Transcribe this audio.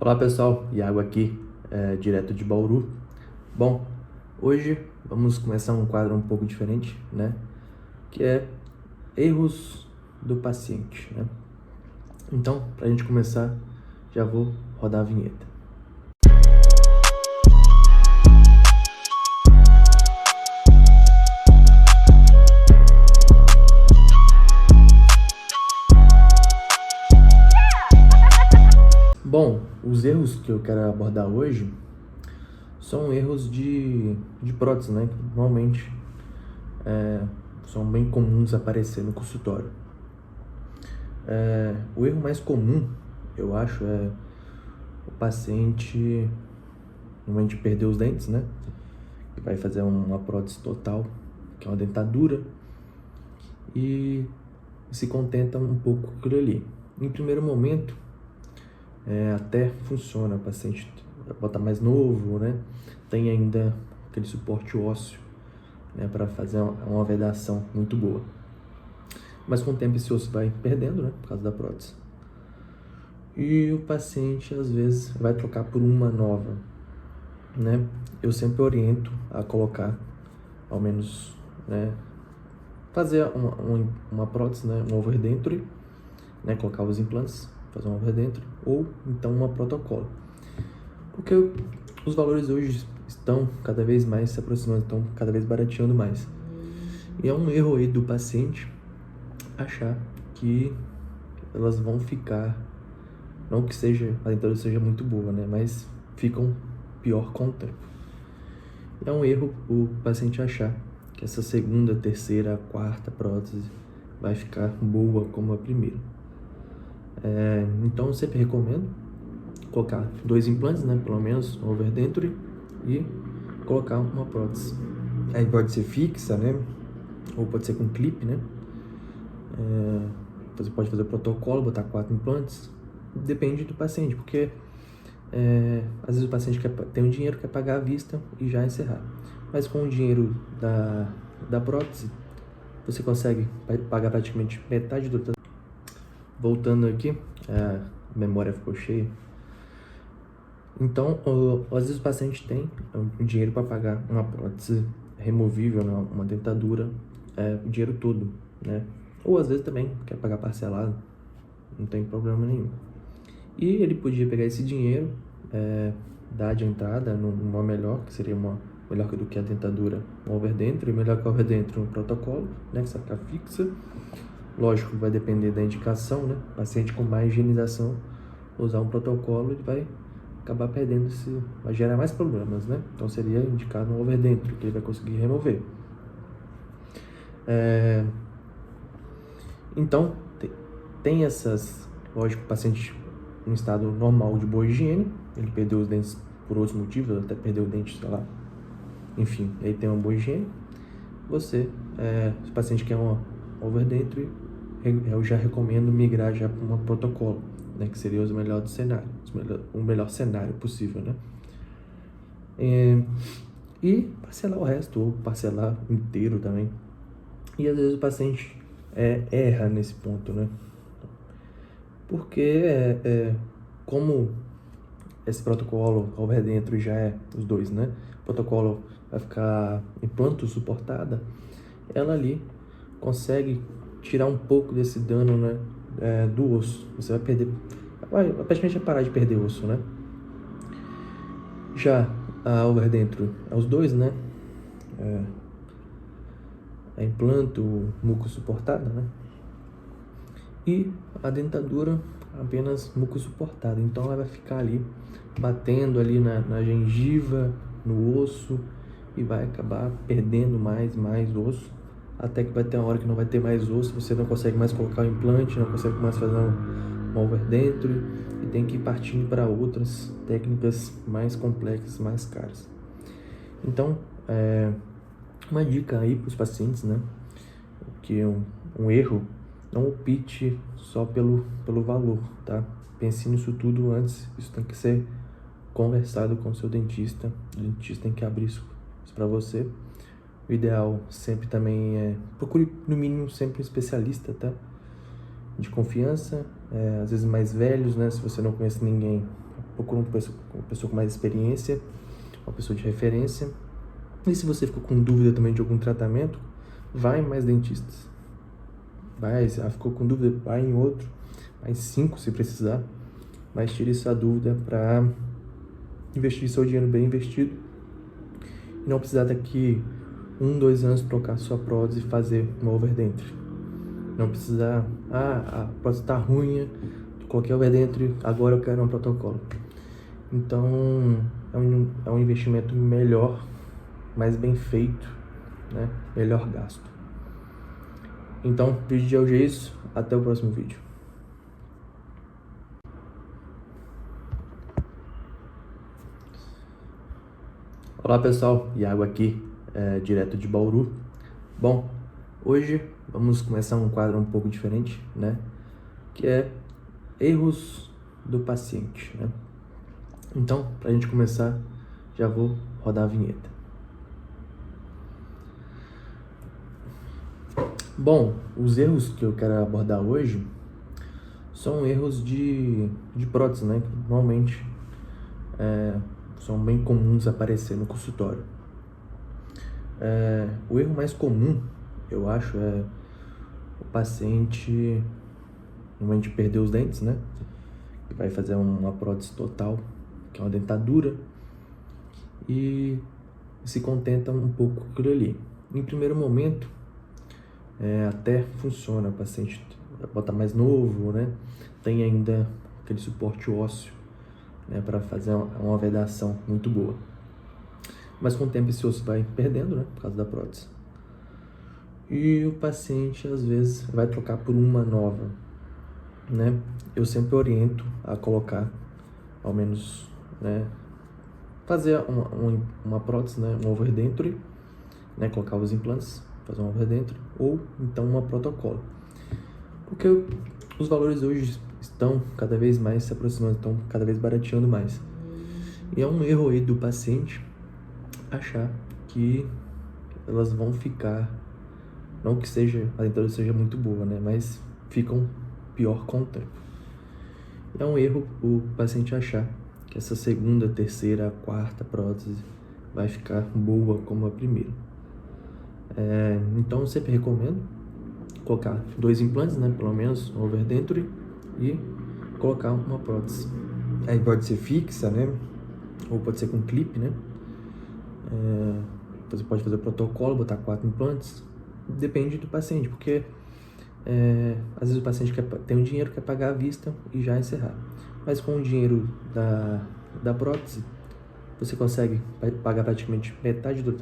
Olá pessoal, Iago aqui, direto de Bauru. Bom, hoje vamos começar um quadro um pouco diferente, né? Que é erros do paciente, né? Então, para a gente começar, já vou rodar a vinheta. Bom, os erros que eu quero abordar hoje são erros de prótese, né? Que normalmente são bem comuns aparecer no consultório. O erro mais comum, eu acho, é o paciente normalmente perder os dentes, né? E vai fazer uma prótese total, que é uma dentadura, e se contenta um pouco com aquilo ali. Em primeiro momento, até funciona, o paciente bota mais novo, né? Tem ainda aquele suporte ósseo, né? Para fazer uma vedação muito boa. Mas com o tempo esse osso vai perdendo, né? Por causa da prótese. E o paciente às vezes vai trocar por uma nova, né? Eu sempre oriento a colocar, ao menos, né? Fazer uma prótese, né? Um overdenture, né? Colocar os implantes, fazer um overdenture, ou então uma protocolo. Porque os valores hoje estão cada vez mais se aproximando, estão cada vez barateando mais. E é um erro aí do paciente achar que elas vão ficar, não que a dentadura seja muito boa, né? Mas ficam pior com o tempo. É um erro o paciente achar que essa segunda, terceira, quarta prótese vai ficar boa como a primeira. Então eu sempre recomendo colocar 2 implantes, né? Pelo menos um overdenture, e colocar uma prótese. Aí pode ser fixa, né? Ou pode ser com clipe, né? Você pode fazer o protocolo, botar 4 implantes. Depende do paciente, porque às vezes o paciente tem um dinheiro, quer pagar à vista e já encerrar. Mas com o dinheiro da prótese, você consegue pagar praticamente metade do tratamento. Voltando aqui, a memória ficou cheia. Então, às vezes o paciente tem o dinheiro para pagar uma prótese removível, né, uma dentadura, o dinheiro todo, né? Ou às vezes também quer pagar parcelado, não tem problema nenhum. E ele podia pegar esse dinheiro, dar de entrada numa melhor, que seria uma melhor do que a dentadura, um overdenture, melhor que o overdenture, um protocolo, né, que vai ficar fixa. Lógico, vai depender da indicação, né? Paciente com mais higienização, usar um protocolo, ele vai acabar perdendo, vai gerar mais problemas, né? Então seria indicado um overdenture, que ele vai conseguir remover. Então, tem essas, lógico, o paciente em paciente estado normal de boa higiene, ele perdeu os dentes por outros motivos, até perdeu o dente, sei lá, enfim, aí tem uma boa higiene. Se o paciente quer uma overdenture, eu já recomendo migrar já para um protocolo, né, que seria o melhor cenário possível, né? E parcelar o resto, ou parcelar inteiro também. E às vezes o paciente erra nesse ponto, né? Porque como esse protocolo overdenture já é os dois, né? O protocolo vai ficar implanto suportada, ela ali consegue tirar um pouco desse dano, né, do osso. Você vai perder, praticamente vai parar de perder osso, né? Já a overdenture é os dois, né? É implanto, muco suportada, né? E a dentadura apenas muco suportada. Então ela vai ficar ali batendo ali na gengiva, no osso, e vai acabar perdendo mais osso, até que vai ter uma hora que não vai ter mais osso, você não consegue mais colocar o implante, não consegue mais fazer um overdenture, e tem que ir partindo para outras técnicas mais complexas, mais caras. Então, uma dica aí para os pacientes, né, que um erro, não opte só pelo valor, tá? Pense nisso tudo antes, isso tem que ser conversado com o seu dentista, o dentista tem que abrir isso para você. O ideal sempre também procure no mínimo sempre um especialista, tá? De confiança, às vezes mais velhos, né? Se você não conhece ninguém, procura uma pessoa com mais experiência, uma pessoa de referência. E se você ficou com dúvida também de algum tratamento, vai em mais dentistas. Ficou com dúvida, vai em outro, vai em 5 se precisar, mas tire essa dúvida para investir seu dinheiro bem investido e não precisar daqui 1-2 anos trocar sua prótese e fazer uma overdenture. Não precisar, a prótese está ruim, coloquei overdenture, agora eu quero um protocolo. Então é um investimento melhor, mais bem feito, né? Melhor gasto. Então, vídeo de hoje é isso. Até o próximo vídeo. Olá pessoal, Iago aqui, direto de Bauru. Bom, hoje vamos começar um quadro um pouco diferente, né? Que é erros do paciente, né? Então, pra gente começar, já vou rodar a vinheta. Bom, os erros que eu quero abordar hoje são erros de prótese, né? Que normalmente são bem comuns aparecer no consultório. O erro mais comum, eu acho, é o paciente normalmente perder os dentes, né? E vai fazer uma prótese total, que é uma dentadura, e se contenta um pouco com aquilo ali. Em primeiro momento, até funciona, o paciente bota mais novo, né? Tem ainda aquele suporte ósseo, né, para fazer uma vedação muito boa. Mas com o tempo esse osso vai perdendo, né, por causa da prótese. E o paciente às vezes vai trocar por uma nova, né? Eu sempre oriento a colocar, ao menos, né, fazer uma prótese, né, um overdenture, né, colocar os implantes, fazer um overdenture, ou então uma protocolo. Porque os valores hoje estão cada vez mais se aproximando, estão cada vez barateando mais. E é um erro aí do paciente achar que elas vão ficar, não que a dentadura seja muito boa, né, mas ficam pior com o tempo. É um erro o paciente achar que essa segunda, terceira, quarta prótese vai ficar boa como a primeira. Então eu sempre recomendo colocar 2 implantes, né, pelo menos, um overdenture, e colocar uma prótese. Aí pode ser fixa, né, ou pode ser com clipe, né. Você pode fazer o protocolo, botar 4 implantes, depende do paciente, porque às vezes o paciente tem um dinheiro, quer pagar à vista e já encerrar. Mas com o dinheiro da prótese, você consegue pagar praticamente metade do